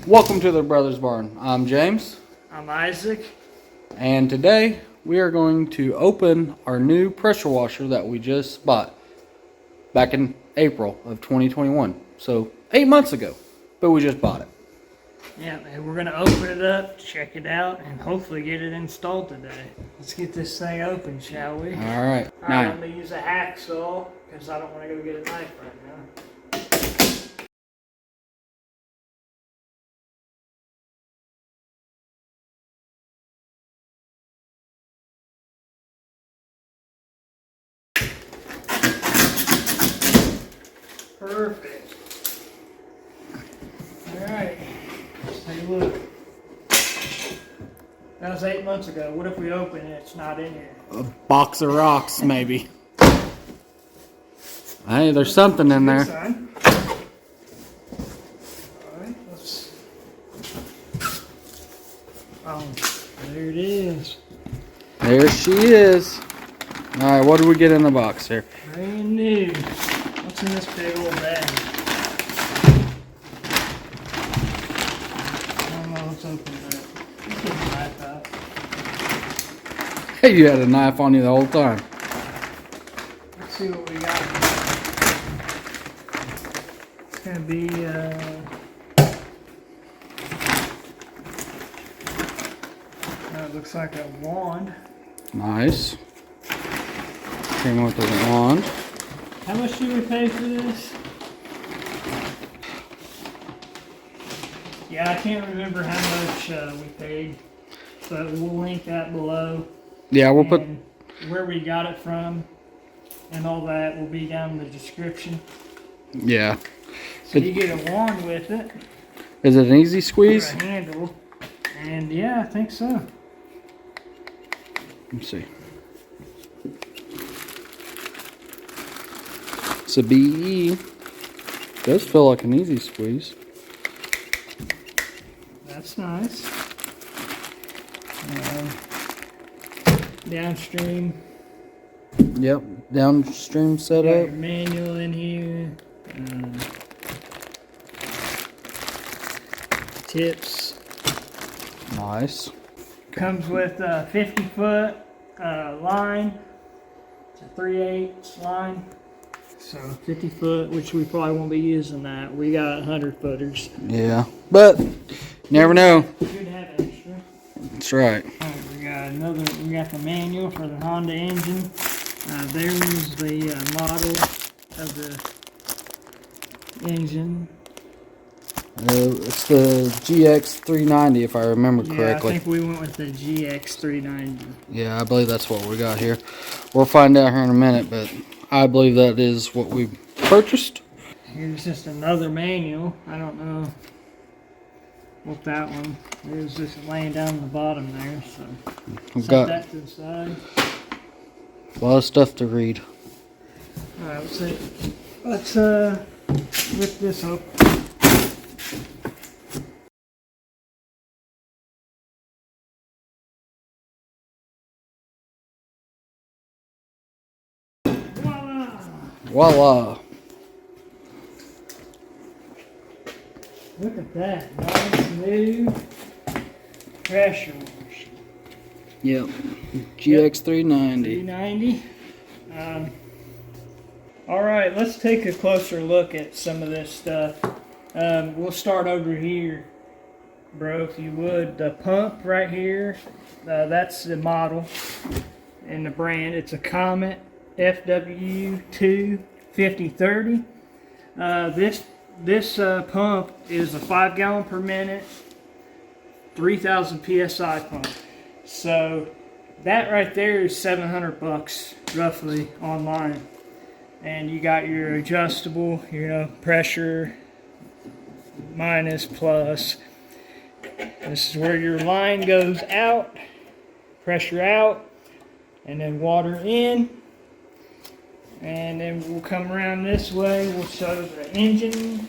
Welcome to the Brothers Barn. I'm James. I'm Isaac. And today we are going to open our new pressure washer that we just bought back in April of 2021. So 8 months ago, but we just bought it. Yeah, and we're gonna open it up, check it out, and hopefully get it installed today. Let's get this thing open, shall we? All right. I'm gonna use a hacksaw because I don't want to go get a knife right now. Perfect. Alright, let's take a look. That was 8 months ago. What if we open it? It's not in here. A box of rocks, maybe. Hey, there's something in there. Alright, let's. Oh, there it is. There she is. All right, what do we get in the box here? Brand new. What's in this big old bag? I don't know what's open there. Let's get the knife out. Hey, you had a knife on you the whole time. Let's see what we got. It's gonna be it looks like a wand. Nice. Came with a wand. How much did we pay for this? Yeah, I can't remember how much we paid, but we'll link that below. Yeah, we'll put where we got it from and all that will be down in the description. Yeah. So you get a wand with it. Is it an easy squeeze? A handle. And yeah, I think so. Let's see. It's a BE. Does feel like an easy squeeze. That's nice. Downstream. Yep, downstream setup. Got your manual in here. Tips. Nice. Comes with a 50-foot line. It's a 3/8 line. So 50 foot, which we probably won't be using that. We got 100 footers. Yeah, but never know. Good to have extra. That's right. We got the manual for the Honda engine. There's the model of the engine. It's the GX390 if I remember correctly. Yeah, I think we went with the GX390. Yeah, I believe that's what we got here. We'll find out here in a minute, but I believe that is what we purchased. Here's just another manual. I don't know what that one. It was just laying down on the bottom there, so We've set got that to the side. a lot of stuff to read. Alright, let's rip this up. Voila! Look at that. Nice new pressure washer. Yep. GX390. 390. Alright, let's take a closer look at some of this stuff. We'll start over here, bro, if you would. The pump right here, that's the model and the brand. It's a Comet FW2 5030. This pump is a 5 gallon per minute, 3,000 psi pump. So that right there is $700 roughly online. And you got your adjustable, pressure, minus, plus. This is where your line goes out, pressure out, and then water in. And then we'll come around this way. We'll show the engine.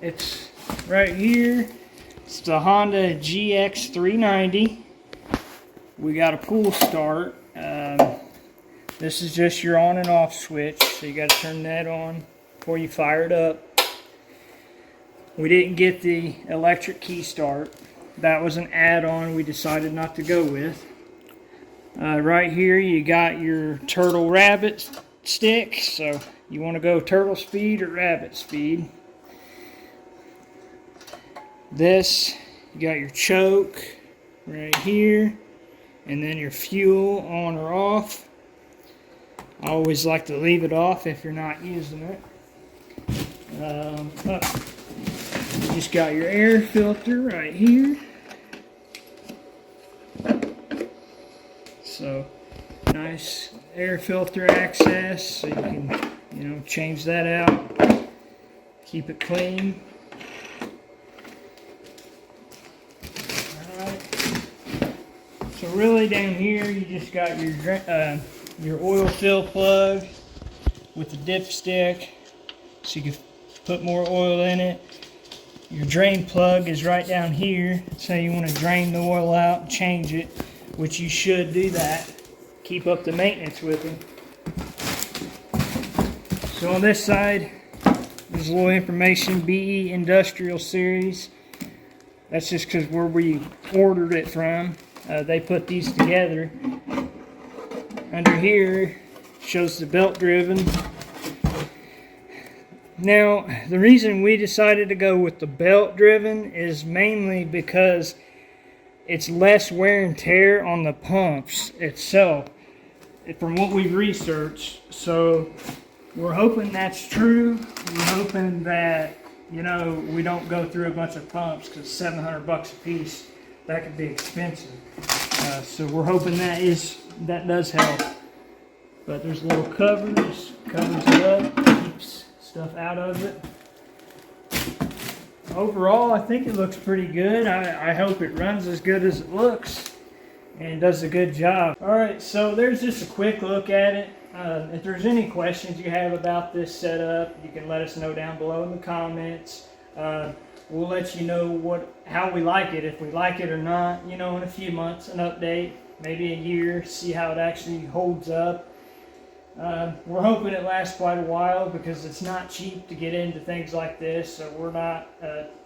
It's right here. It's the Honda GX390. We got a pull start. This is just your on and off switch, so you got to turn that on before you fire it up. We didn't get the electric key start. That was an add-on we decided not to go with. Right here you got your turtle rabbit stick, so you want to go turtle speed or rabbit speed. This, you got your choke right here, and then your fuel on or off. I always like to leave it off if you're not using it. You just got your air filter right here. So nice air filter access, so you can change that out, keep it clean. So really down here you just got your oil fill plug with the dipstick, so you can put more oil in it. Your drain plug is right down here, so you want to drain the oil out and change it, which you should do that. Keep up the maintenance with them. So on this side, there's a little information, BE Industrial Series. That's just because where we ordered it from. They put these together. Under here shows the belt driven. Now, the reason we decided to go with the belt driven is mainly because it's less wear and tear on the pumps itself, from what we've researched. So we're hoping that's true. We're hoping that, we don't go through a bunch of pumps, because $700 a piece, that could be expensive. So we're hoping that does help. But there's little covers it up, keeps stuff out of it. Overall, I think it looks pretty good. I hope it runs as good as it looks and does a good job. Alright, so there's just a quick look at it. If there's any questions you have about this setup, you can let us know down below in the comments. We'll let you know how we like it, if we like it or not, in a few months, an update, maybe a year, see how it actually holds up. We're hoping it lasts quite a while, because it's not cheap to get into things like this, so we're not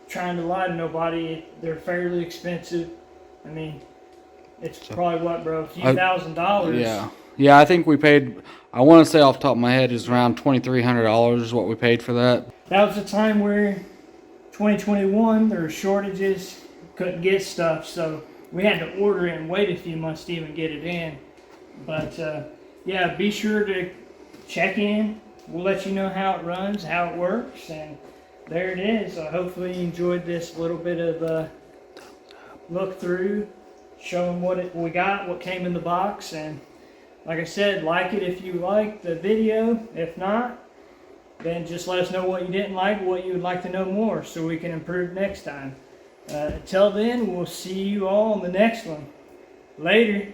trying to lie to nobody. They're fairly expensive. I mean, it's probably what, bro, a few $1,000s. Yeah, I think we paid, I want to say off the top of my head, is around $2,300 is what we paid for that. That was a time where 2021, there were shortages, couldn't get stuff, so we had to order it and wait a few months to even get it in. But yeah, be sure to check in. We'll let you know how it runs, how it works, and there it is. Hopefully you enjoyed this little bit of look through, showing what we got, what came in the box, and like I said, like it if you liked the video. If not, then just let us know what you didn't like, what you would like to know more, so we can improve next time. Until then, we'll see you all on the next one. Later.